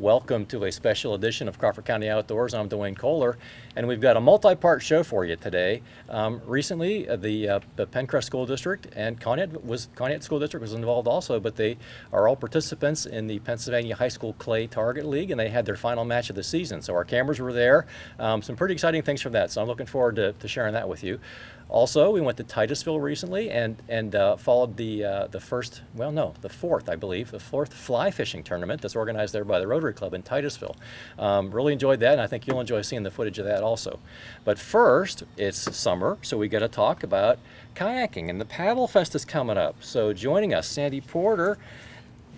Welcome to a special edition of Crawford County Outdoors. I'm Duane Kohler, and we've got a multi-part show for you today. Recently, the PENNCREST School District and Conneaut School District was involved also, but they are all participants in the Pennsylvania High School Clay Target League, and they had their final match of the season. So our cameras were there. Some pretty exciting things from that, so I'm looking forward to sharing that with you. Also, we went to Titusville recently and followed the fourth fly fishing tournament that's organized there by the Rotary Club in Titusville. Really enjoyed that, and I think you'll enjoy seeing the footage of that also. But first, it's summer, so we got to talk about kayaking, and the Paddlefest is coming up. So joining us, Sandy Porter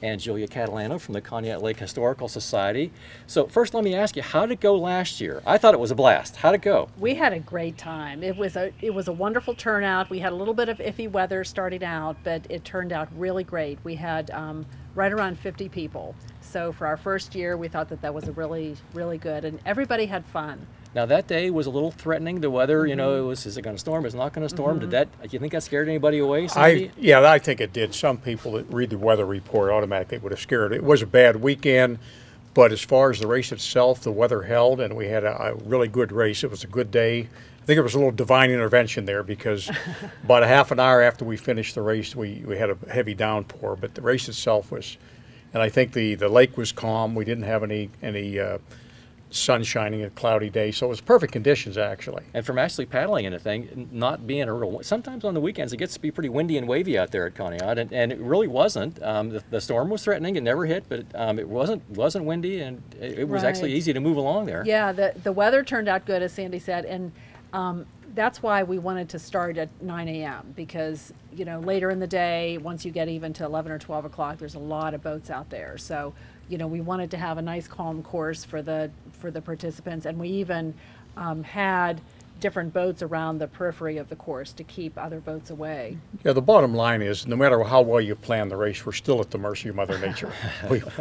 and Julia Catalano from the Conneaut Lake Historical Society. So first, let me ask you, how did it go last year? I thought it was a blast. How'd it go? We had a great time. It was a wonderful turnout. We had a little bit of iffy weather starting out, but it turned out really great. We had right around 50 people. So for our first year, we thought that was a really, really good, and everybody had fun. Now that day was a little threatening. The weather, you know, is it going to storm? Is it not going to storm? Do you think that scared anybody away? Yeah, I think it did. Some people that read the weather report automatically would have scared. It was a bad weekend, but as far as the race itself, the weather held, and we had a really good race. It was a good day. I think it was a little divine intervention there because about a half an hour after we finished the race, we had a heavy downpour, but the race itself was, and I think the lake was calm. We didn't have any sun shining, a cloudy day, so it was perfect conditions actually. And from actually paddling in a thing, not being a real, sometimes on the weekends it gets to be pretty windy and wavy out there at Conneaut, and it really wasn't. The storm was threatening, it never hit, but it wasn't windy, and it was actually easy to move along there. Yeah, the weather turned out good, as Sandy said, and that's why we wanted to start at 9 a.m. because, you know, later in the day, once you get even to 11 or 12 o'clock, there's a lot of boats out there. So, you know, we wanted to have a nice calm course for the participants, and we even had different boats around the periphery of the course to keep other boats away. Yeah, the bottom line is no matter how well you plan the race, we're still at the mercy of Mother Nature.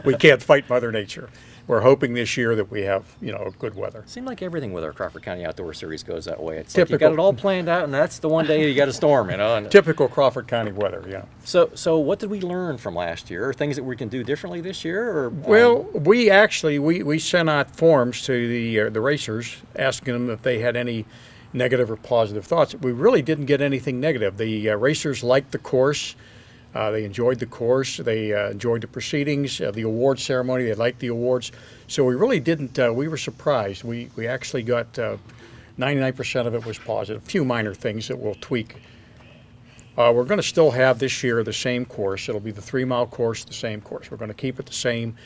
we can't fight Mother Nature. We're hoping this year that we have, you know, good weather. Seems like everything with our Crawford County Outdoor Series goes that way. It's typical. Like you got it all planned out, and that's the one day you got a storm, you know. Typical Crawford County weather, yeah. So what did we learn from last year? Or things that we can do differently this year? Or well, we actually we sent out forms to the racers asking them if they had any negative or positive thoughts. We really didn't get anything negative. The racers liked the course. They enjoyed the course. They enjoyed the proceedings, the award ceremony. They liked the awards. So we really didn't, we were surprised. We actually got 99% of it was positive. A few minor things that we'll tweak. We're going to still have this year the same course. It'll be the 3-mile course, the same course. We're going to keep it the same.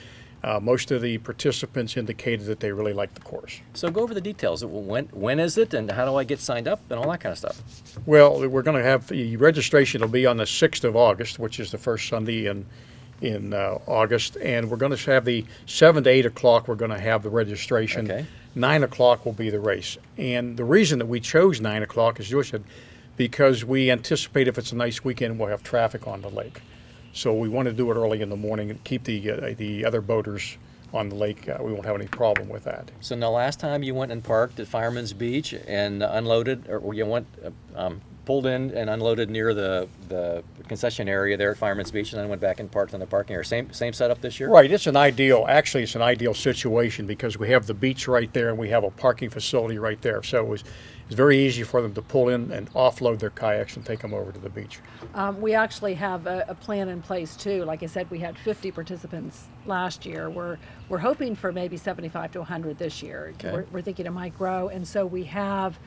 Most of the participants indicated that they really like the course. So go over the details. When is it, and how do I get signed up, and all that kind of stuff? Well, we're going to have the registration. Will be on the 6th of August, which is the first Sunday in August, and we're going to have the 7 to 8 o'clock. We're going to have the registration. Okay. 9 o'clock will be the race, and the reason that we chose 9 o'clock, as Joyce said, because we anticipate if it's a nice weekend, we'll have traffic on the lake. So we want to do it early in the morning and keep the other boaters on the lake. We won't have any problem with that. So now, last time you went and parked at Fireman's Beach and unloaded, or you went pulled in and unloaded near the concession area there at Fireman's Beach, and then went back and parked in the parking area. Same setup this year? Right. It's an ideal situation because we have the beach right there and we have a parking facility right there. So it's very easy for them to pull in and offload their kayaks and take them over to the beach. We actually have a plan in place too. Like I said, we had 50 participants last year. We're hoping for maybe 75 to 100 this year. Okay. We're thinking it might grow, and so we have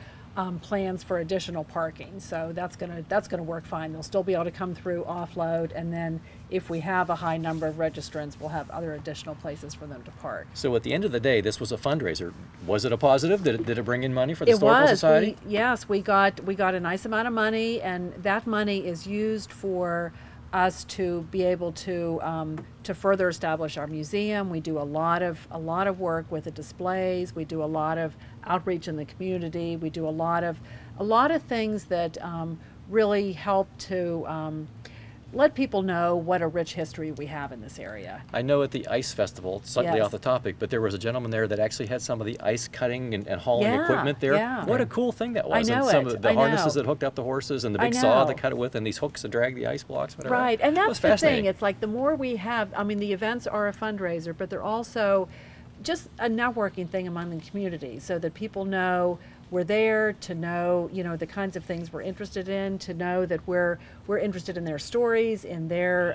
plans for additional parking. So that's gonna work fine. They'll still be able to come through, offload, and then if we have a high number of registrants, we'll have other additional places for them to park. So at the end of the day, this was a fundraiser. Was it a positive? Did it bring in money for the Historical Society? Yes, we got a nice amount of money, and that money is used for us to be able to further establish our museum. We do a lot of work with the displays. We do a lot of outreach in the community. We do a lot of things that really help to let people know what a rich history we have in this area. I know at the ice festival, slightly Yes. off the topic, but there was a gentleman there that actually had some of the ice cutting and hauling Yeah, equipment there. yeah. What a cool thing that was. I know and some it, of the I harnesses know. that hooked up the horses and the I big saw know. to cut it with and these hooks to drag the ice blocks, whatever. Right, and It was that's the thing. fascinating. It's like the more we have, I mean, the events are a fundraiser, but they're also just a networking thing among the community so that people know we're there, to know, you know, the kinds of things we're interested in, to know that we're interested in their stories, in their,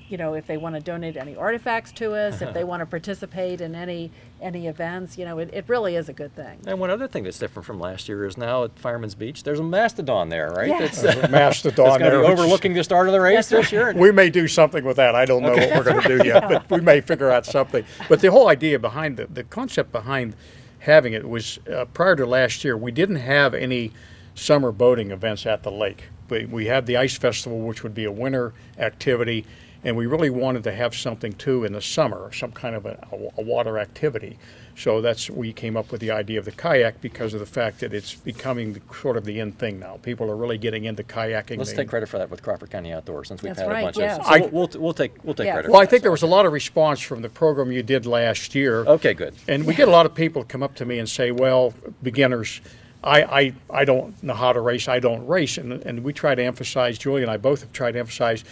you know, if they want to donate any artifacts to us, if they want to participate in any events, you know, it really is a good thing. And one other thing that's different from last year is now at Fireman's Beach, there's a mastodon there, right? Yes. That's, Mastodon that's going to there, be which is- overlooking the start of the race this year. We may do something with that. I don't know what we're going to do yet, but we may figure out something. But the whole idea behind the concept behind having it was prior to last year, we didn't have any summer boating events at the lake. We had the ice festival, which would be a winter activity, and we really wanted to have something too in the summer, some kind of a water activity. So that's we came up with the idea of the kayak because of the fact that it's becoming sort of the in thing now. People are really getting into kayaking. Let's take credit for that with Crawford County Outdoors since we've That's had right, a bunch yes. of. So we'll take Yes. credit. Well, for I think that. there was a lot of response from the program you did last year. Okay, good. And we get a lot of people come up to me and say, well, beginners, I don't know how to race, I don't race. And we try to emphasize, Julie and I both have tried to emphasize,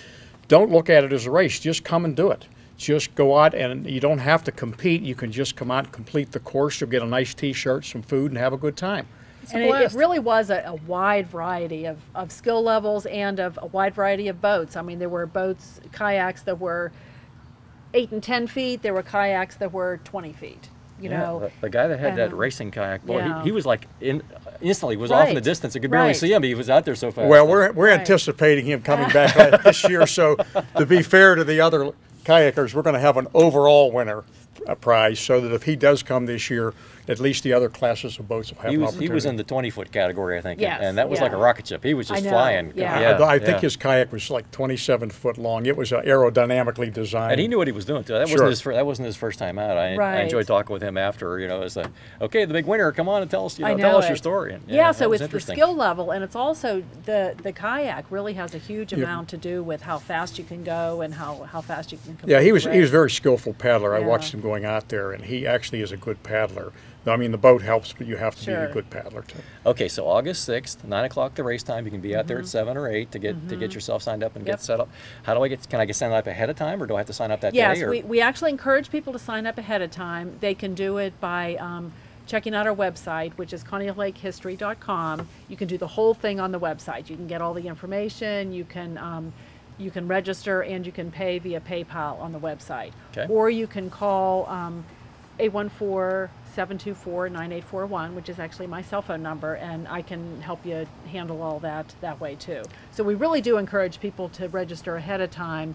don't look at it as a race, just come and do it. Just go out and you don't have to compete. You can just come out and complete the course. You'll get a nice t-shirt, some food, and have a good time. And it really was a wide variety of skill levels and of a wide variety of boats. I mean, there were boats, kayaks that were 8 and 10 feet. There were kayaks that were 20 feet. You know, the guy that had that and, racing kayak, boy, yeah. he was like instantly was off in the Right, distance. You could barely right. see him. He was out there so fast. Well, we're Right. anticipating him coming back this year. So to be fair to the other kayakers, we're going to have an overall winner prize so that if he does come this year, at least the other classes of boats will have he an was opportunity. he was in the 20-foot category, I think, Yes, and that was like a yeah. rocket ship. He was I just know, flying. yeah. I think his kayak was like 27 foot long. It was aerodynamically designed. And he knew what he was doing too. That Sure. wasn't his first time out. I Right. enjoyed talking with him after. You know, as a okay, the big winner, come on and tell us. I Tell know us your it. story. And, Yeah, that so was it's the interesting. skill level, and it's also the kayak really has a huge amount to do with how fast you can go and how fast you can complete Yeah, he was the a race. very skillful paddler. I Yeah. watched him going out there, and he actually is a good paddler. I mean, the boat helps, but you have to be a Sure. good paddler too. Okay, so August 6th, 9 o'clock the race time. You can be out there at 7 or 8 to get yourself signed up and Yep. get set up. How do I get? Can I get signed up ahead of time, or do I have to sign up that Yes, day? Or? we actually encourage people to sign up ahead of time. They can do it by checking out our website, which is ConneautLakeHistory.com. You can do the whole thing on the website. You can get all the information. You can register, and you can pay via PayPal on the website. Okay. Or you can call 814-724-9841, which is actually my cell phone number, and I can help you handle all that way too. So we really do encourage people to register ahead of time.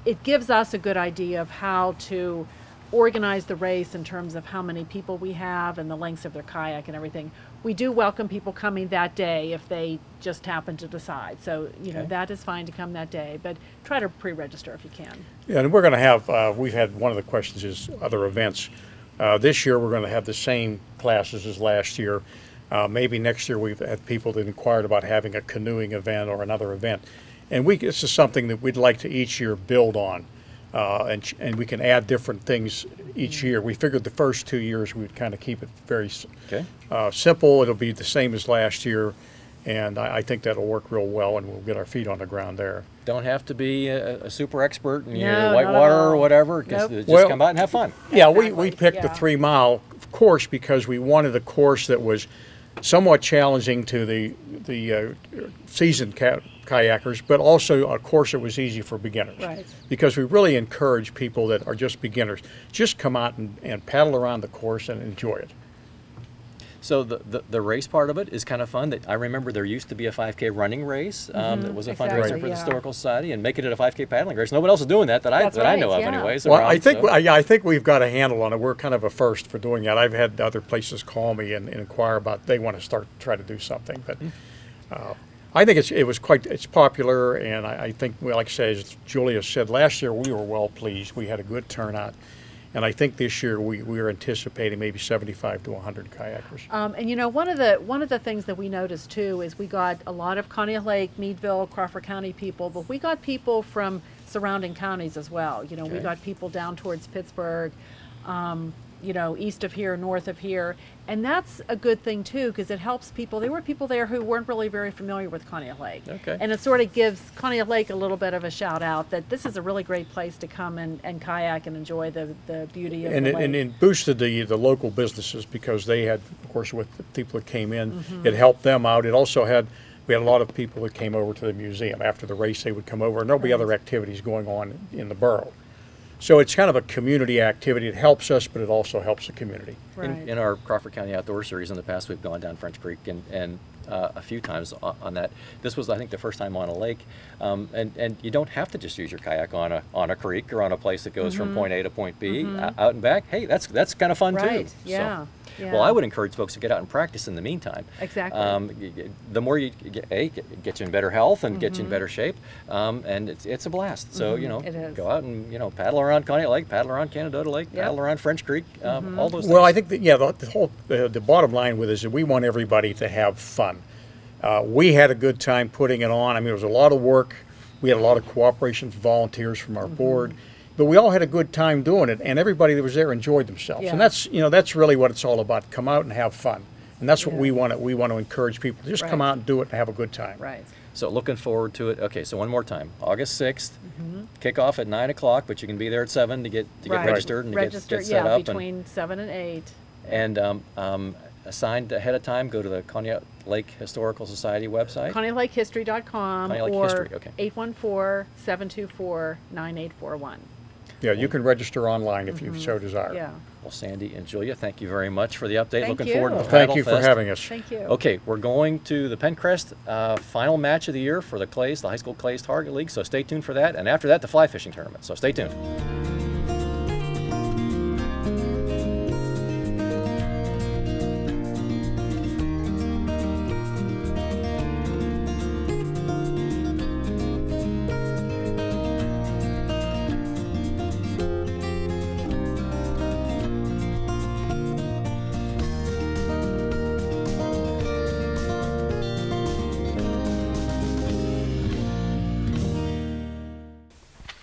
It gives us a good idea of how to organize the race in terms of how many people we have and the lengths of their kayak and everything. We do welcome people coming that day if they just happen to decide. So, you know, Okay. that is fine to come that day, but try to pre-register if you can. Yeah, and we're going to have, we've had one of the questions is other events. This year, we're going to have the same classes as last year. Maybe next year, we've had people that inquired about having a canoeing event or another event. And this is something that we'd like to each year build on. And we can add different things each year. We figured the first 2 years we'd kind of keep it very Okay. simple. It'll be the same as last year. And I think that'll work real well, and we'll get our feet on the ground there. Don't have to be a super expert in No, not whitewater at all. or whatever. Just, Nope. just Well- come out and have fun. Yeah, we Exactly, picked the yeah. 3 mile course because we wanted a course that was somewhat challenging to the seasoned kayakers, but also a course that was easy for beginners. Right. Because we really encourage people that are just beginners, just come out and paddle around the course and enjoy it. So the race part of it is kind of fun. That I remember there used to be a 5K running race that was a fundraiser exactly, for the yeah. Historical Society, and making it a 5K paddling race. Nobody else is doing that That's I know right, of, yeah. anyways. Well, around, I so. think we've got a handle on it. We're kind of a first for doing that. I've had other places call me and inquire about they want to try to do something, but I think it's popular, and I think, well, like I said, as Julia said, last year we were well pleased. We had a good turnout, And I think this year we are anticipating maybe 75 to 100 kayakers. And you know, one of the things that we noticed too is we got a lot of Conneaut Lake, Meadville, Crawford County people, but we got people from surrounding counties as well. You know, we Okay. got people down towards Pittsburgh, you know, east of here, north of here, and that's a good thing too, because it helps people. There were people there who weren't really very familiar with Conneaut Lake, Okay. and it sort of gives Conneaut Lake a little bit of a shout out that this is a really great place to come and kayak and enjoy the beauty of And the it, lake. and it boosted the local businesses because they had, of course, with the people that came in, it helped them out. It also we had a lot of people that came over to the museum. After the race, they would come over, and there'll be other activities going on in the borough. So it's kind of a community activity. It helps us, but it also helps the community. Right. In our Crawford County Outdoor Series in the past, we've gone down French Creek and a few times on that. This was, I think, the first time on a lake, and you don't have to just use your kayak on a creek or on a place that goes from point A to point B, out and back. Hey, that's kind of fun Right, too. yeah, So, yeah. well, I would encourage folks to get out and practice in the meantime. Exactly. The more you get you in better health and get you in better shape, and it's a blast. So you know, It is. go out and paddle around Conneaut Lake, paddle around Canadota Lake, Yep. paddle around French Creek, all those things. Well, I think that, yeah, the whole the bottom line with it is that we want everybody to have fun. We had a good time putting it on. I mean, it was a lot of work. We had a lot of cooperation from volunteers from our board, but we all had a good time doing it, and everybody that was there enjoyed themselves. Yeah. And that's really what it's all about. Come out and have fun, and that's what Yeah. we want to encourage people to just come Right. out and do it and have a good time. Right. So looking forward to it. Okay, so one more time, August 6th, kickoff at 9 o'clock, but you can be there at 7 to get Right. registered and to Register, get set yeah, up. between 7 and 8. And assigned ahead of time, go to the Conneaut Lake Historical Society website. ConneautLakeHistory.com Conneaut Lake or History, okay. 814-724-9841. Yeah, you can register online if you so desire. Yeah. Well, Sandy and Julia, thank you very much for the update. Thank Looking you. forward to the Well, thank you for Paddlefest. having us. Thank you. Okay, we're going to the PENNCREST final match of the year for the Clays, the High School Clays Target League, so stay tuned for that. And after that, the fly fishing tournament, so stay tuned.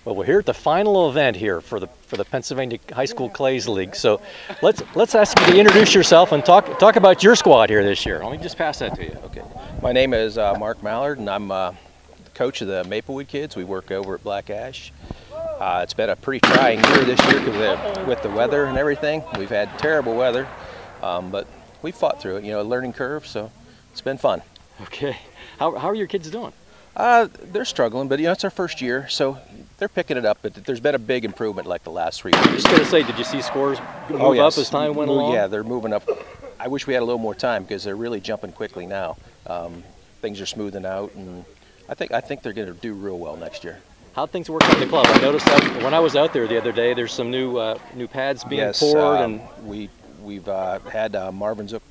Well, we're here at the final event here for the Pennsylvania High School Clays League. So let's ask you to introduce yourself and talk about your squad here this year. Let me just pass that to you. Okay. My name is Mark Mallard, and I'm the coach of the Maplewood kids. We work over at Black Ash. It's been a pretty trying year this year because with the weather and everything. We've had terrible weather, but we fought through it. You know, a learning curve, so it's been fun. Okay. How are your kids doing? They're struggling, but you know, it's our first year, so they're picking it up. But there's been a big improvement like the last 3 years. Just gonna say, did you see scores move yes. up as time went along? Yeah, they're moving up. I wish we had a little more time because they're really jumping quickly now. Things are smoothing out, and I think they're going to do real well next year. How'd things work at the club? I noticed that when I was out there the other day, there's some new pads being poured, and we've had Marvin Zook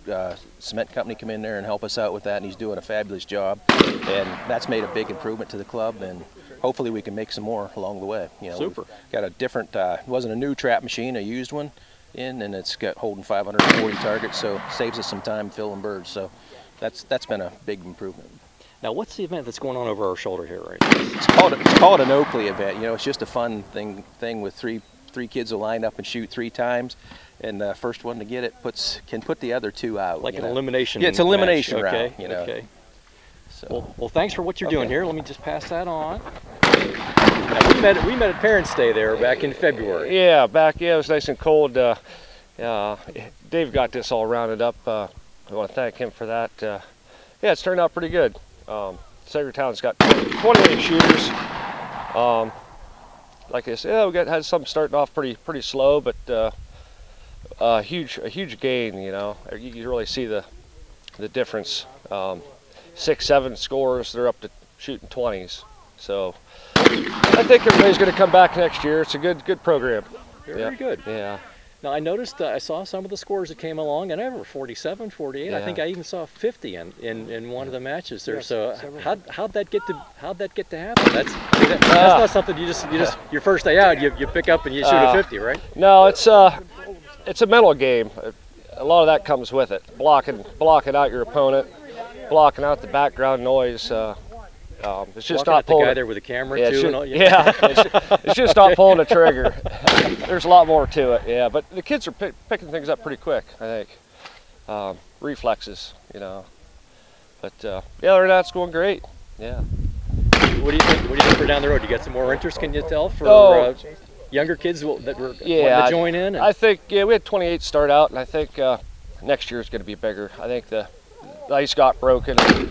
Cement Company come in there and help us out with that, and he's doing a fabulous job. And that's made a big improvement to the club, and hopefully we can make some more along the way. You know, Super. We've got a different, it wasn't a new trap machine, a used one and it's got holding 540 targets, so saves us some time filling birds. So that's been a big improvement. Now, what's the event that's going on over our shoulder here right now? It's called an Oakley event. You know, it's just a fun thing with three kids will line up and shoot 3 times, and the first one to get it can put the other 2 out. Like you an know. elimination. Yeah, it's an elimination match. round. Okay. You know. Okay. So. Well, thanks for what you're doing Okay. here. Let me just pass that on. Now, we met at Parents' Day there back in February. Yeah, it was nice and cold. Dave got this all rounded up. I want to thank him for that. Yeah, it's turned out pretty good. Sagertown's got 28 shooters. Like I said, had some starting off pretty slow, but a huge gain. You know, you can really see the difference. 6-7 scores, they're up to shooting 20s. So I think everybody's going to come back next year. It's a good program. Very good. Yeah. Now I noticed, I saw some of the scores that came along, and I were 47, 48. I think I even saw 50 in one of the matches there. Yes, so several. how'd that get to happen? That's not something you just your first day out you pick up and you shoot a 50, right? No, it's a mental game. A lot of that comes with it. Blocking out your opponent, blocking out the background noise. It's just Walking not at the pulling. guy there with the camera Yeah, too. it's just not pulling the trigger. There's a lot more to it, yeah. But the kids are picking things up pretty quick, I think. Reflexes, you know. But yeah, other than that, it's going great. Yeah. What do you think? What do you think for down the road? You got some more interest? Can you tell for younger kids that were wanting to join in? I think we had 28 start out, and I think next year is going to be bigger. I think the ice got broken, and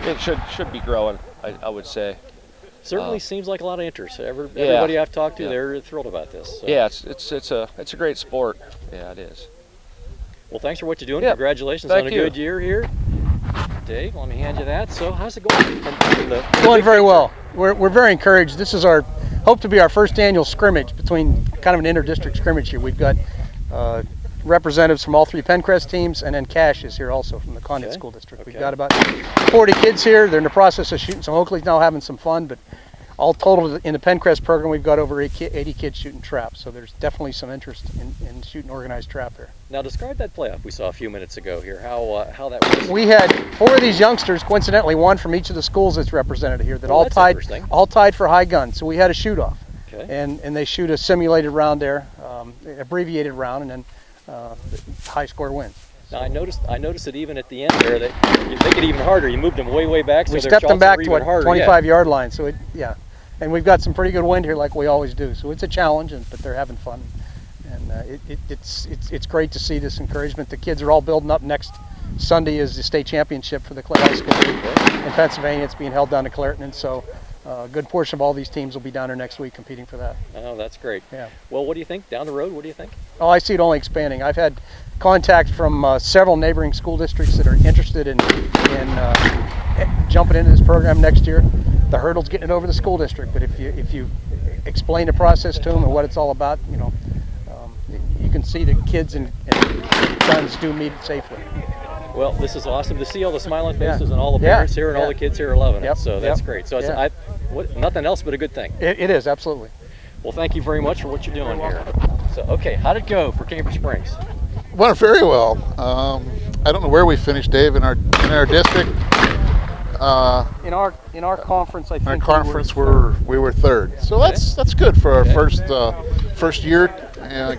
it should be growing. I would say. Certainly seems like a lot of interest. Everybody I've talked to, they're thrilled about this. So. Yeah, it's a great sport. Yeah, it is. Well, thanks for what you're doing. Yeah. Congratulations Thank on a you. good year here. Dave, let me hand you that. So how's it going? Going very well. We're very encouraged. This is hope to be our first annual scrimmage between kind of an inter-district scrimmage here. We've got representatives from all three PENNCREST teams, and then Cash is here also from the Conneaut School District. We've got about 40 kids here. They're in the process of shooting some Oakley's now, having some fun, but all total in the PENNCREST program, we've got over 80 kids shooting traps, so there's definitely some interest in shooting organized trap here. Now describe that playoff we saw a few minutes ago here, how that was. We had 4 of these youngsters, coincidentally one from each of the schools that's represented here, that all tied for high gun, so we had a shoot-off. Okay. And they shoot a simulated round there, abbreviated round, and then high score wins. Now I noticed that even at the end there, that you make it even harder. You moved them way back, so We their stepped shots them back were to even a harder. 25-yard line, so and we've got some pretty good wind here, like we always do. So it's a challenge, but they're having fun, and it's great to see this encouragement. The kids are all building up. Next Sunday is the state championship for the high school in Pennsylvania. It's being held down in Clareton, and so a good portion of all these teams will be down there next week competing for that. Oh, that's great. Yeah. Well, what do you think down the road? What do you think? Oh, I see it only expanding. I've had contact from several neighboring school districts that are interested in jumping into this program next year. The hurdle's getting it over the school district, but if you explain the process to them and what it's all about, you can see that kids and guns do meet safely. Well, this is awesome to see all the smiling faces and all the parents here and all the kids here are loving it. So that's great. So it's nothing else but a good thing. It is, absolutely. Well, thank you very much for what you're doing here. So, okay, how'd it go for Cambridge Springs? Went very well. I don't know where we finished, Dave, in our district. In our conference, I think. In our conference, we were third. So that's good for our first year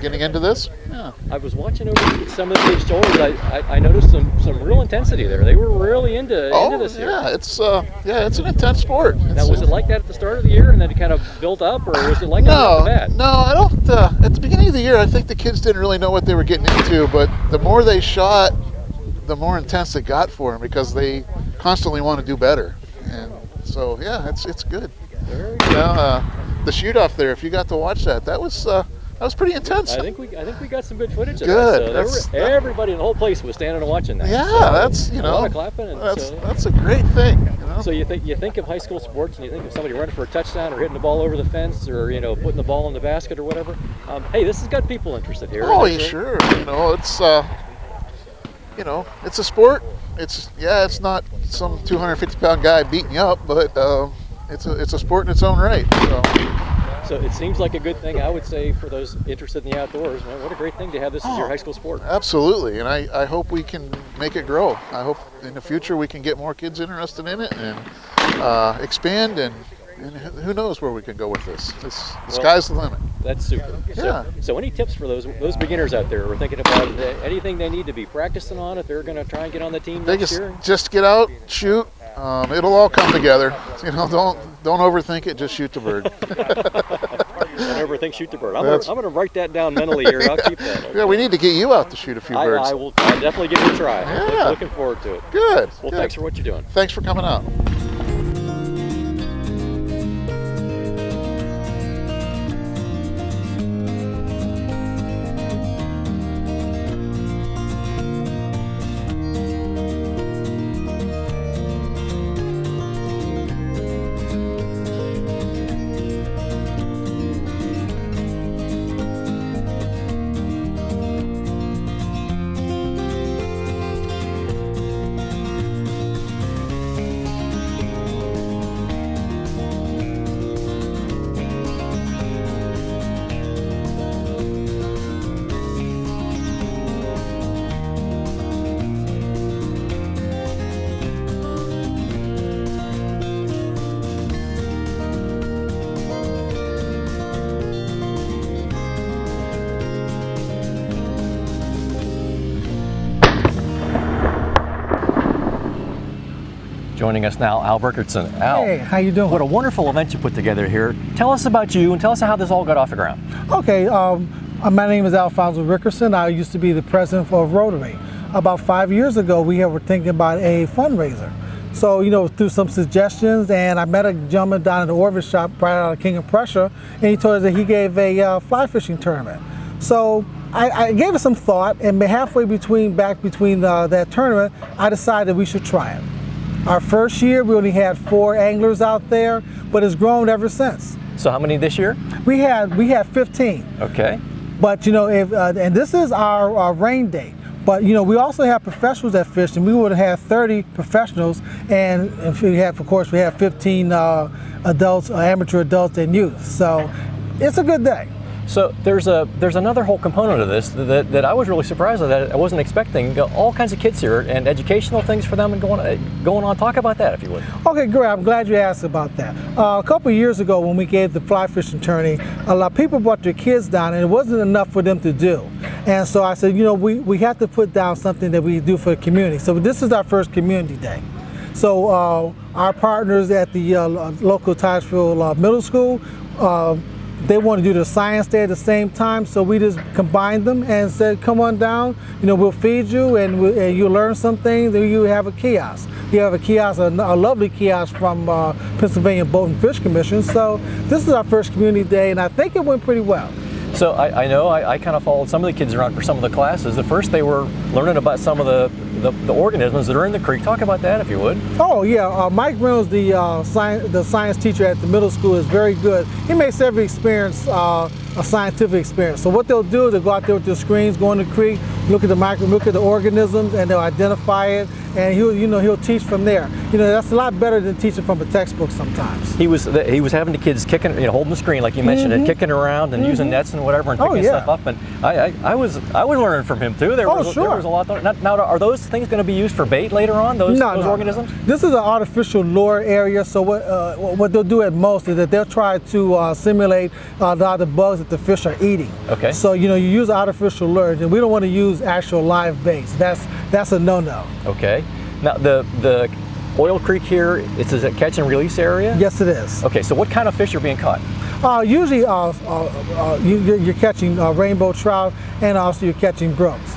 getting into this. Yeah. I was watching over some of the kids' shoulders. I noticed some real intensity there. They were really into this year. Yeah, it's an intense sport. Now, was it like that at the start of the year, and then it kind of built up, or was it like that after that? No, I don't. At the beginning of the year, I think the kids didn't really know what they were getting into, but the more they shot, the more intense it got for them because they constantly want to do better. And so, yeah, it's good. Very good. The shoot-off there, if you got to watch that was pretty intense. I think we got some good footage of good. that. So everybody in the whole place was standing and watching that. Yeah, so that's a lot of clapping. And that's a great thing. So you think of high school sports and you think of somebody running for a touchdown or hitting the ball over the fence or putting the ball in the basket or whatever. Hey, this has got people interested here. Oh, sure. It's a sport. It's not some 250-pound guy beating you up, but it's a sport in its own right. So it seems like a good thing, I would say, for those interested in the outdoors. Man, what a great thing to have this as your high school sport. Absolutely, and I hope we can make it grow. I hope in the future we can get more kids interested in it and expand, and who knows where we can go with this. The sky's the limit. That's super. Yeah. So any tips for those beginners out there who are thinking about anything they need to be practicing on if they're going to try and get on the team next year? Just get out, shoot. It'll all come together. Don't overthink it. Just shoot the bird. Don't overthink, shoot the bird. I'm going to write that down mentally here. I'll keep that. Okay. Yeah, we need to get you out to shoot a few birds. I'll definitely give it a try. Yeah. Looking forward to it. Good. Well, thanks for what you're doing. Thanks for coming out. joining us now, Al Berkertson. Al, Hey, how you doing? what a wonderful event you put together here. Tell us about you and tell us how this all got off the ground. Okay, my name is Alfonso Rickerson. I used to be the president for Rotary. About 5 years ago, we were thinking about a fundraiser. So, through some suggestions, and I met a gentleman down in the Orvis shop right out of King of Prussia, and he told us that he gave a fly fishing tournament. So I gave it some thought, and halfway between that tournament, I decided we should try it. Our first year, we only had 4 anglers out there, but it's grown ever since. So how many this year? We had 15. Okay. But and this is our rain date. But we also have professionals that fish, and we would have 30 professionals, and if we have 15 adults, amateur adults, and youth. So it's a good day. So there's another whole component of this that I was really surprised at, that I wasn't expecting. All kinds of kids here and educational things for them and going on. Talk about that if you would. Okay, great. I'm glad you asked about that. A couple of years ago when we gave the fly fishing tourney, a lot of people brought their kids down and it wasn't enough for them to do. And so I said, we have to put down something that we do for the community. So this is our first community day. So our partners at the local Titusville Middle School, they want to do the science day at the same time, so we just combined them and said, come on down, we'll feed you and you'll learn some things, and you have a kiosk. You have a kiosk, a lovely kiosk from Pennsylvania Boat and Fish Commission. So this is our first community day, and I think it went pretty well. So I know I kind of followed some of the kids around for some of the classes. At first they were learning about some of the organisms that are in the creek. Talk about that if you would. Oh yeah, Mike Reynolds, the science teacher at the middle school, is very good. He makes every experience a scientific experience. So what they'll do is they'll go out there with their screens, go in the creek, look at the organisms, and they'll identify it, and he'll teach from there. That's a lot better than teaching from a textbook sometimes. He was having the kids kicking, holding the screen like you mentioned, and kicking around and using nets and whatever and picking stuff up. And I was learning from him too. There was a lot. Now, are those things going to be used for bait later on? Those organisms? This is an artificial lure area. So what they'll do at most is that they'll try to simulate a lot of the bugs that the fish are eating. Okay. So you use artificial lures, and we don't want to use actual live baits. That's a no-no. Okay. Now the Oil Creek here, it's a catch and release area? Yes, it is. Okay, so what kind of fish are being caught? Usually you're catching rainbow trout, and also you're catching brooks.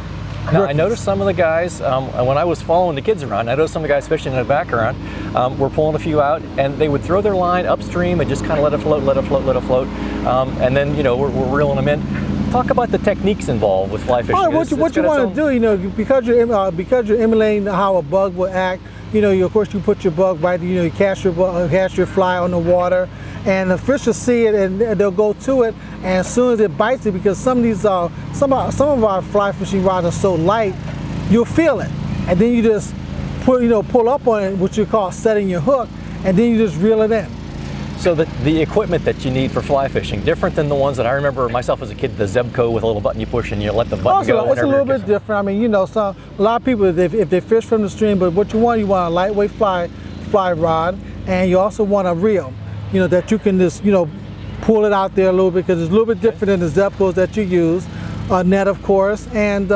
Now, I noticed some of the guys, when I was following the kids around, I noticed some of the guys fishing in the background were pulling a few out, and they would throw their line upstream and just kind of let it float, let it float, let it float, and then, we're reeling them in. Talk about the techniques involved with fly fishing. What you want to do, because you're emulating how a bug will act, of course you put your bug right, you cast your fly on the water, and the fish will see it and they'll go to it, and as soon as it bites it, because some of these some of our fly fishing rods are so light, you'll feel it, and then you just pull up on it, what you call setting your hook, and then you just reel it in. So the equipment that you need for fly fishing, different than the ones that I remember myself as a kid, the Zebco with a little button you push and you let the button go. It's a little bit different. I mean, a lot of people, if they fish from the stream, but what you want a lightweight fly rod, and you also want a reel, that you can just, pull it out there a little bit, because it's a little bit different than the Zebcos that you use, a net of course, and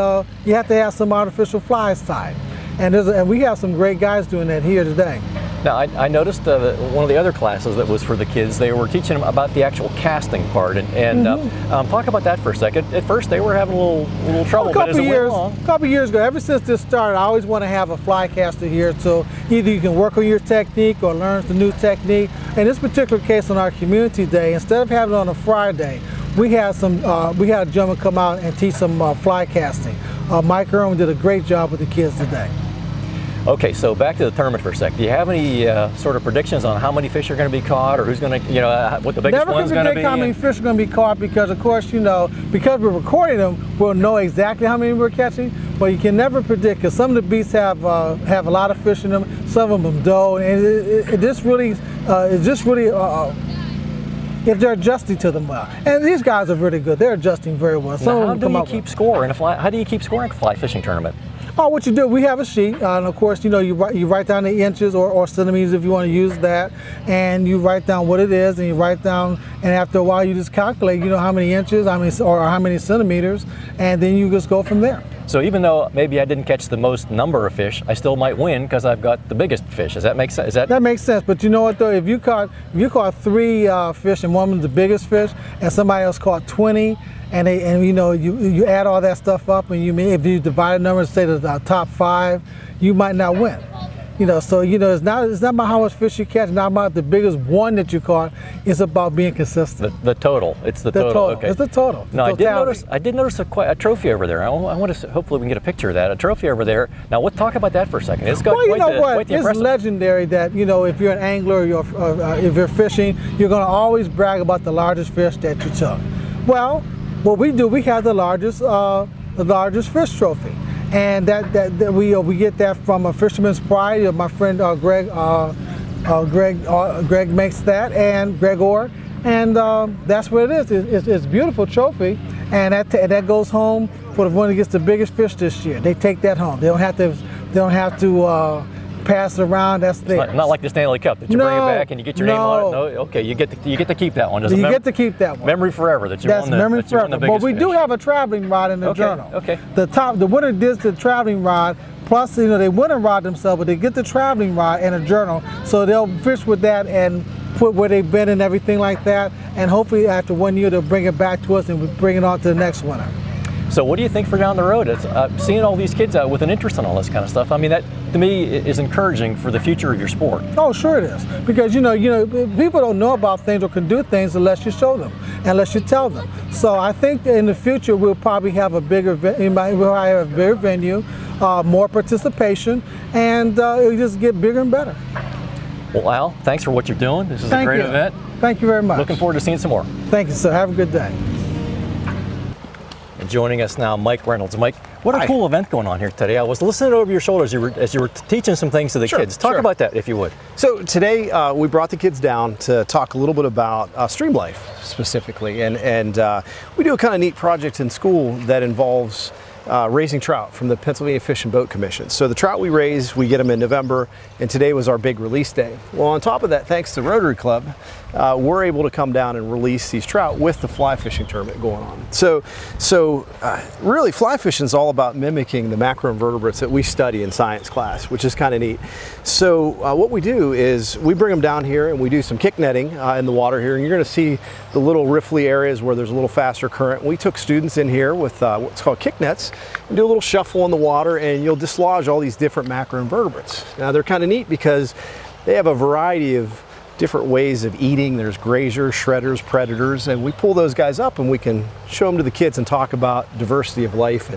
you have to have some artificial flies tied. And we have some great guys doing that here today. Now, I noticed one of the other classes that was for the kids, they were teaching them about the actual casting part, and talk about that for a second. At first, they were having a little trouble, but as it went along. A couple years ago, ever since this started, I always want to have a fly caster here, so either you can work on your technique or learn the new technique. In this particular case, on our community day, instead of having it on a Friday, we had a gentleman come out and teach some fly casting. Mike Irwin did a great job with the kids today. Okay, so back to the tournament for a sec. Do you have any sort of predictions on how many fish are going to be caught, or who's going to, what the biggest one's going to be? Never predict how many fish are going to be caught, because of course, because we're recording them, we'll know exactly how many we're catching, but you can never predict, because some of the beasts have a lot of fish in them, some of them don't, and it just really, if they're adjusting to them well. And these guys are really good. They're adjusting very well. Now, how do you keep score in a fly fishing tournament? Oh, what you do, we have a sheet, and of course, you write down the inches or centimeters if you want to use that, and you write down what it is, and you write down, and after a while, you just calculate, how many inches, or how many centimeters, and then you just go from there. So even though maybe I didn't catch the most number of fish, I still might win because I've got the biggest fish. Does that make sense? That makes sense. But you know what though? If you caught 3 fish and one was the biggest fish, and somebody else caught 20, and you know you add all that stuff up, and if you divide the numbers, say the top 5, you might not win. You know, so you know it's not about how much fish you catch, it's not about the biggest one that you caught. It's about being consistent. The total. It's the total. Okay. It's the total. No, I did notice a trophy over there. I want to hopefully we can get a picture of that. A trophy over there. Now, talk about that for a second. It's well, you know what? It's impressive. legendary that if you're an angler, if you're fishing, you're going to always brag about the largest fish that you took. Well, what we do, we have the largest fish trophy. And that we get that from a Fisherman's Pride. My friend Greg makes that, and Gregor, and that's what it is. It's a beautiful trophy, and that goes home for the one that gets the biggest fish this year. They take that home. They don't have to pass it around. That's theirs. Not like the Stanley Cup that you bring it back and you get your name on it. No, okay, you get to keep that one. You get to keep that one. Memory forever that you won the memory forever. The biggest But we fish. do have a traveling rod in the journal. Okay. The winner gets the traveling rod. Plus, they wouldn't rod themselves, but they get the traveling rod and a journal, so they'll fish with that and put where they've been and everything like that. And hopefully, after 1 year, they'll bring it back to us and we bring it on to the next winner. So what do you think for down the road? It's seeing all these kids out with an interest in all this kind of stuff. I mean, that to me is encouraging for the future of your sport. Oh, sure it is, because you know people don't know about things or can do things unless you show them, unless you tell them. So I think in the future we'll probably have a bigger venue, more participation, and it'll just get bigger and better. Well, Al, thanks for what you're doing. This is a great event. Thank you very much. Looking forward to seeing some more. Thank you, sir. Have a good day. And joining us now, Mike Reynolds. Mike, what a cool event going on here today. I was listening over your shoulders as you were teaching some things to the kids. Talk about that, if you would. So today we brought the kids down to talk a little bit about stream life specifically, and we do a kind of neat project in school that involves raising trout from the Pennsylvania Fish and Boat Commission. So the trout we raise, we get them in November, and today was our big release day. Well, on top of that, thanks to Rotary Club, we're able to come down and release these trout with the fly fishing tournament going on. So really fly fishing is all about mimicking the macroinvertebrates that we study in science class, which is kind of neat. So what we do is we bring them down here and we do some kick netting in the water here, and you're going to see the little riffly areas where there's a little faster current. We took students in here with what's called kick nets and do a little shuffle in the water, and you'll dislodge all these different macroinvertebrates. Now they're kind of neat because they have a variety of different ways of eating. There's grazers, shredders, predators, and we pull those guys up and we can show them to the kids and talk about diversity of life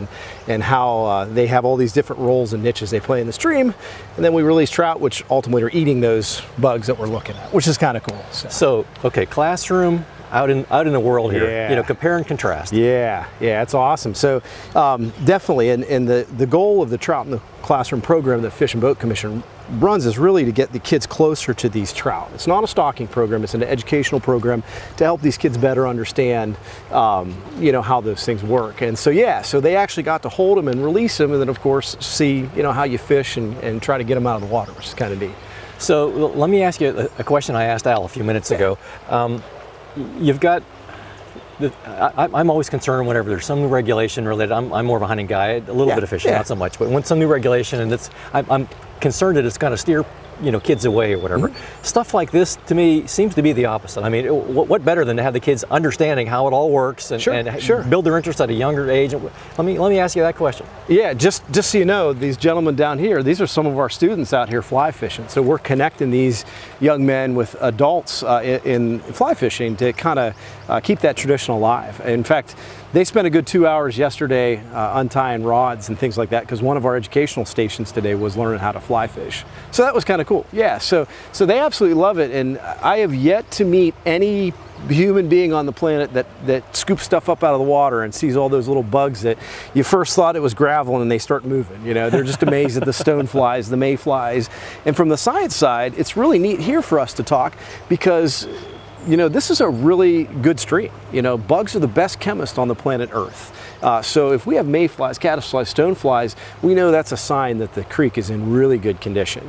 and how they have all these different roles and niches they play in the stream. And then we release trout, which ultimately are eating those bugs that we're looking at, which is kind of cool. So okay, classroom, out in the world here, compare and contrast. Yeah, it's awesome. So definitely, and the goal of the Trout in the Classroom program that Fish and Boat Commission runs is really to get the kids closer to these trout. It's not a stocking program, it's an educational program to help these kids better understand how those things work. And so so they actually got to hold them and release them, and then of course see how you fish and try to get them out of the water, which is kind of neat. So let me ask you a question I asked Al a few minutes ago. You've got, I'm always concerned whenever there's some new regulation related. I'm more of a hunting guy, a little bit of fishing, not so much. But when some new regulation, and I'm concerned that it's going to steer kids away or whatever. Stuff like this to me seems to be the opposite. I mean, what better than to have the kids understanding how it all works and build their interest at a younger age? Let me ask you that question. Yeah, just so you know, these gentlemen down here, these are some of our students out here fly fishing. So we're connecting these young men with adults in fly fishing to kind of keep that tradition alive. In fact, they spent a good 2 hours yesterday untying rods and things like that, because one of our educational stations today was learning how to fly fish. So that was kind of cool. Yeah, so they absolutely love it, and I have yet to meet any human being on the planet that scoops stuff up out of the water and sees all those little bugs that you first thought it was gravel and they start moving. They're just amazed at the stoneflies, the mayflies. And from the science side, it's really neat here for us to talk, because you know, this is a really good stream. You know, bugs are the best chemists on the planet Earth. So if we have mayflies, caddisflies, stoneflies, we know that's a sign that the creek is in really good condition.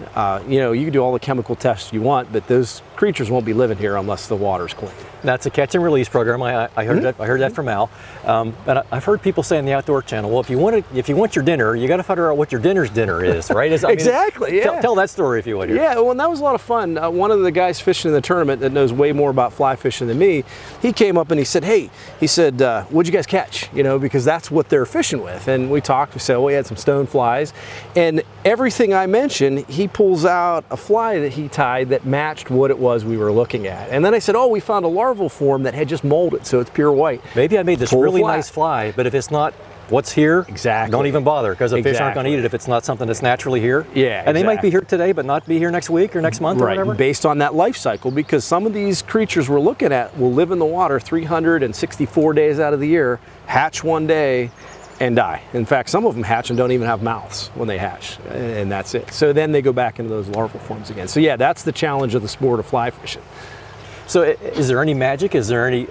You know, you can do all the chemical tests you want, but those creatures won't be living here unless the water's clean. That's a catch and release program. I heard that. I heard that from Al. And I've heard people say in the Outdoor Channel, well, if you want your dinner, you got to figure out what your dinner is, right? Exactly. Yeah. Tell that story if you would. Here. Yeah. Well, and that was a lot of fun. One of the guys fishing in the tournament that knows way more about fly fishing than me, he came up and he said, "Hey," he said, "what'd you guys catch?" You know, because that's what they're fishing with. And we talked. We said, "Well, we had some stone flies," and everything I mentioned, he pulls out a fly that he tied that matched what it was we were looking at. And then I said, "Oh, we found a larval form that had just molded, so it's pure white." Maybe I made this really nice fly, but if it's not what's here, exactly, don't even bother, because the fish aren't going to eat it if it's not something that's naturally here. Yeah, and they might be here today, but not be here next week or next month or whatever. Based on that life cycle, because some of these creatures we're looking at will live in the water 364 days out of the year, hatch one day, and die. In fact, some of them hatch and don't even have mouths when they hatch, and that's it. So then they go back into those larval forms again. So yeah, that's the challenge of the sport of fly fishing. So is there any magic? Is there any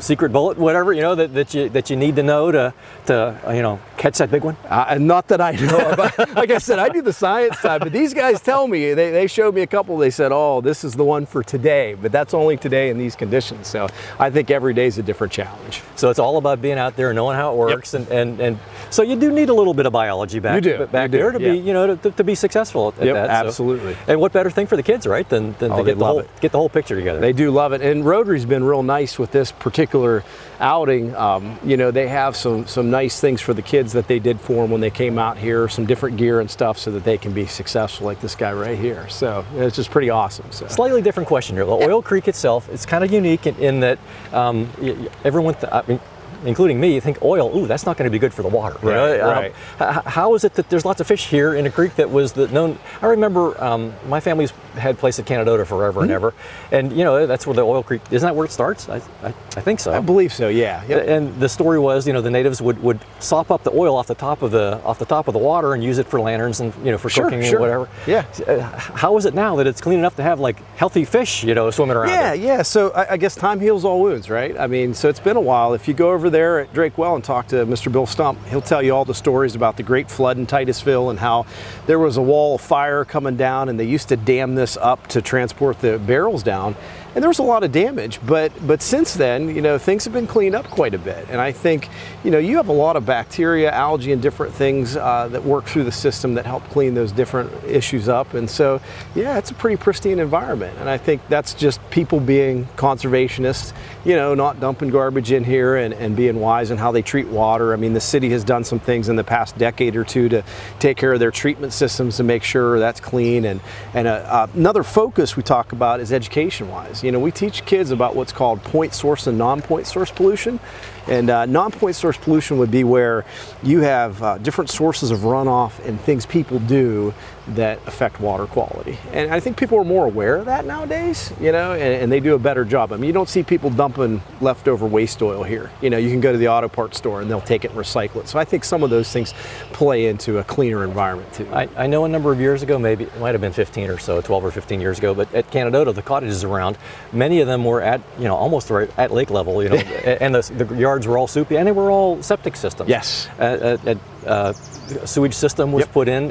secret bullet, whatever, you know, that you need to know to you know, catch that big one? Not that I know about. Like I said, I do the science side, but these guys tell me, they showed me a couple, they said, "Oh, this is the one for today," but that's only today in these conditions. So I think every day is a different challenge. So it's all about being out there, knowing how it works, yep. and so you do need a little bit of biology back there to be, you know, to be successful at that. Absolutely. So, and what better thing for the kids, right, than to get the whole picture together. They do love it, and Rotary's been real nice with this particular outing. You know, they have some nice things for the kids that they did for them when they came out here, some different gear and stuff so that they can be successful, like this guy right here. So it's just pretty awesome. So. Slightly different question here. The Oil Creek itself, it's kind of unique in that everyone, I mean, including me, you think oil, ooh, that's not going to be good for the water. Right. How is it that there's lots of fish here in a creek that was known? I remember my family's had a place at Conneaut forever and ever, and you know, that's where the Oil Creek, isn't that where it starts? I think so. I believe so, yeah. Yep. And the story was, you know, the natives would sop up the oil off the top of the water and use it for lanterns and, you know, for cooking and whatever. Yeah. How is it now that it's clean enough to have like healthy fish, you know, swimming around? Yeah. So I guess time heals all wounds, right? I mean, so it's been a while. If you go over there at Drake Well and talk to Mr. Bill Stump, he'll tell you all the stories about the great flood in Titusville and how there was a wall of fire coming down and they used to dam this up to transport the barrels down. And there was a lot of damage, but since then, you know, things have been cleaned up quite a bit. And I think, you know, you have a lot of bacteria, algae, and different things that work through the system that help clean those different issues up. And so, yeah, it's a pretty pristine environment. And I think that's just people being conservationists, you know, not dumping garbage in here and being wise in how they treat water. I mean, the city has done some things in the past decade or two to take care of their treatment systems to make sure that's clean. And another focus we talk about is education-wise. You know, we teach kids about what's called point source and non-point source pollution. And non-point source pollution would be where you have different sources of runoff and things people do that affect water quality. And I think people are more aware of that nowadays, you know, and they do a better job. I mean, you don't see people dumping leftover waste oil here. You know, you can go to the auto parts store and they'll take it and recycle it. So I think some of those things play into a cleaner environment too. I know a number of years ago, maybe it might have been 15 or so, 12 or 15 years ago, but at Conneaut, the cottages around, many of them were at, you know, almost right at lake level, you know, and the yards were all soupy, and they were all septic systems. Yes. Sewage system was put in,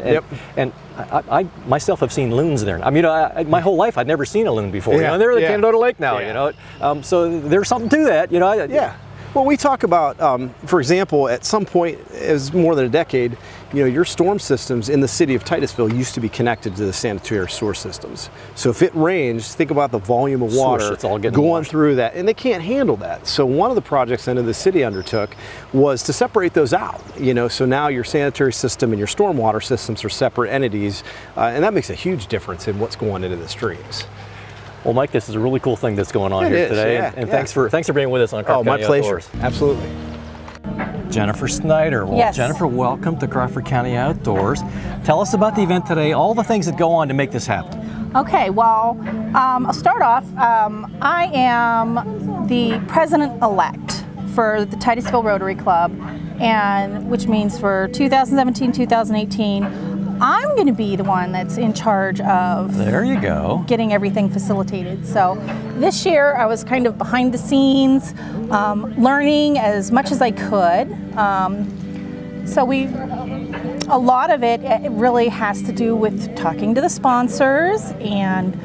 and I myself have seen loons there. I mean, my whole life I'd never seen a loon before. You know, they're the Conneaut Lake now. You know, so there's something to that. You know. Well, we talk about, for example, at some point, it was more than a decade, you know, your storm systems in the city of Titusville used to be connected to the sanitary sewer systems. So if it rains, think about the volume of water it's all going through that, and they can't handle that. So one of the projects then the city undertook was to separate those out. You know, so now your sanitary system and your stormwater systems are separate entities, and that makes a huge difference in what's going into the streams. Well, Mike, this is a really cool thing that's going on here today, and thanks for being with us on Crawford County Outdoors. My pleasure. Absolutely. Jennifer Snyder. Well, yes. Jennifer, welcome to Crawford County Outdoors. Tell us about the event today, all the things that go on to make this happen. Okay, well, I'll start off. I am the president-elect for the Titusville Rotary Club, and which means for 2017-2018, I'm going to be the one that's in charge of There you go. getting everything facilitated. So this year I was kind of behind the scenes, learning as much as I could. So a lot of it really has to do with talking to the sponsors and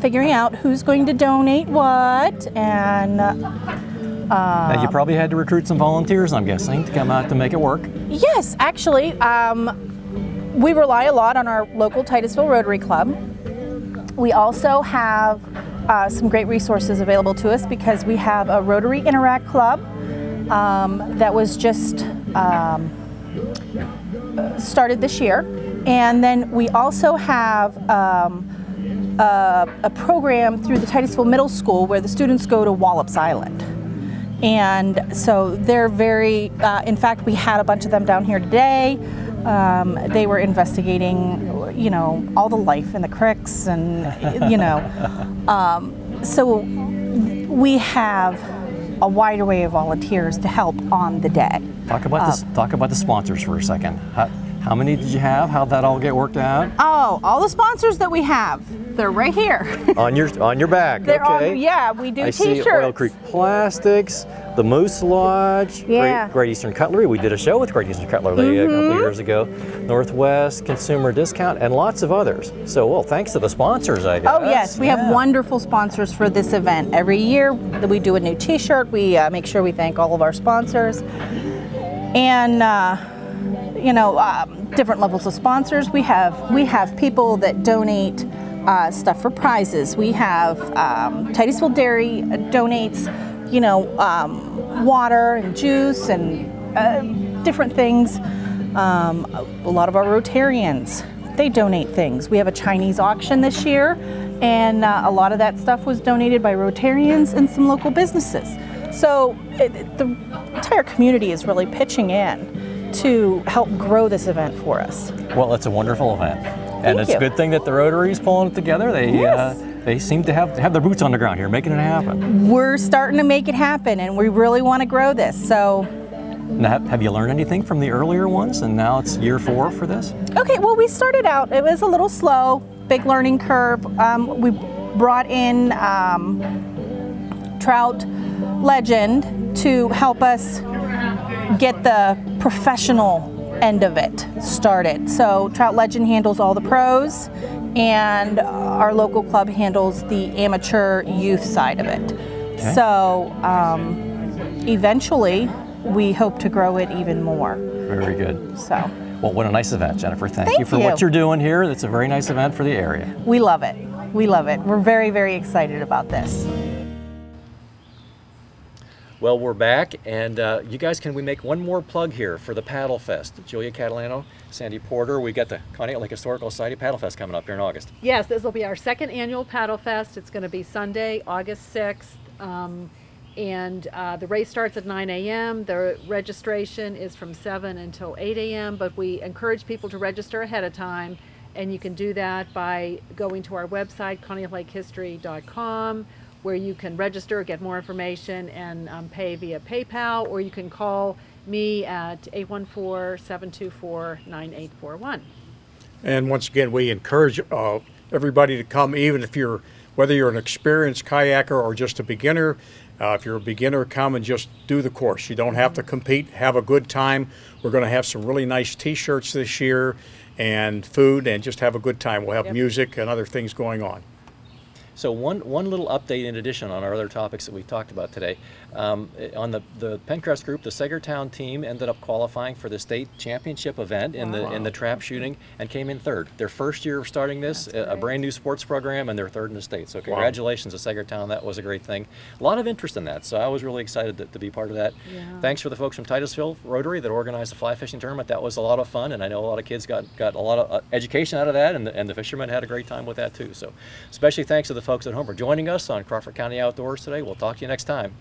figuring out who's going to donate what, and Now, you probably had to recruit some volunteers, I'm guessing, to come out to make it work. yes, actually, we rely a lot on our local Titusville Rotary Club. We also have some great resources available to us because we have a Rotary Interact Club that was just started this year. And then we also have a program through the Titusville Middle School where the students go to Wallops Island. And so they're very, in fact, we had a bunch of them down here today. They were investigating, you know, all the life in the creeks and, you know. So we have a wide array of volunteers to help on the day. Talk about the sponsors for a second. How many did you have? How'd that all get worked out? Oh, all the sponsors that we have, they're right here. On your back. They're okay. yeah, we do I t-shirts. see Oil Creek Plastics, the Moose Lodge, Yeah. Great Eastern Cutlery. We did a show with Great Eastern Cutlery a couple of years ago. Northwest Consumer Discount, and lots of others. So, well, thanks to the sponsors, I guess. Oh yes, we have wonderful sponsors for this event. Every year that we do a new t-shirt, we make sure we thank all of our sponsors. And you know, different levels of sponsors. We have people that donate stuff for prizes. We have Titusville Dairy donates, you know, water and juice and different things. A lot of our Rotarians, they donate things. We have a Chinese auction this year, and a lot of that stuff was donated by Rotarians and some local businesses. So the entire community is really pitching in to help grow this event for us. Well, it's a wonderful event. And Thank it's you. a good thing that the Rotary's pulling it together. They Yes. they seem to have their boots on the ground here, making it happen. We're starting to make it happen, and we really want to grow this. So, Now, have you learned anything from the earlier ones, and now it's year 4 for this? okay, well, we started out, it was a little slow, big learning curve. We brought in Trout Legend to help us get the professional end of it started. So Trout Legend handles all the pros, and our local club handles the amateur youth side of it. Okay. So eventually we hope to grow it even more. Very good. So Well, what a nice event, Jennifer. Thank Thank you for you. what you're doing here. It's a very nice event for the area. we love it. We love it. We're very, very excited about this. Well, we're back, and you guys, can we make one more plug here for the Paddle Fest? Julia Catalano, Sandy Porter, we got the Conneaut Lake Historical Society Paddle Fest coming up here in August. Yes, this will be our second annual Paddle Fest. It's going to be Sunday, August 6th. And the race starts at 9 a.m. The registration is from 7 until 8 a.m. But we encourage people to register ahead of time. And you can do that by going to our website, ConneautLakeHistory.com, where you can register, get more information, and pay via PayPal, or you can call me at 814-724-9841. And once again, we encourage everybody to come, even if whether you're an experienced kayaker or just a beginner. If you're a beginner, come and just do the course. You don't have to compete. Have a good time. We're going to have some really nice T-shirts this year, and food, and just have a good time. We'll have Yep. music and other things going on. So one little update in addition on our other topics that we talked about today. On the PENNCREST group, the Sagertown team ended up qualifying for the state championship event in the trap shooting and came in third. Their first year of starting this, a brand new sports program, and they're third in the state. So congratulations to Sagertown. That was a great thing. A lot of interest in that, so I was really excited to be part of that. Yeah. Thanks for the folks from Titusville Rotary that organized the fly fishing tournament. That was a lot of fun, and I know a lot of kids got a lot of education out of that, and the fishermen had a great time with that too. So especially thanks to the folks at home for joining us on Crawford County Outdoors today. We'll talk to you next time.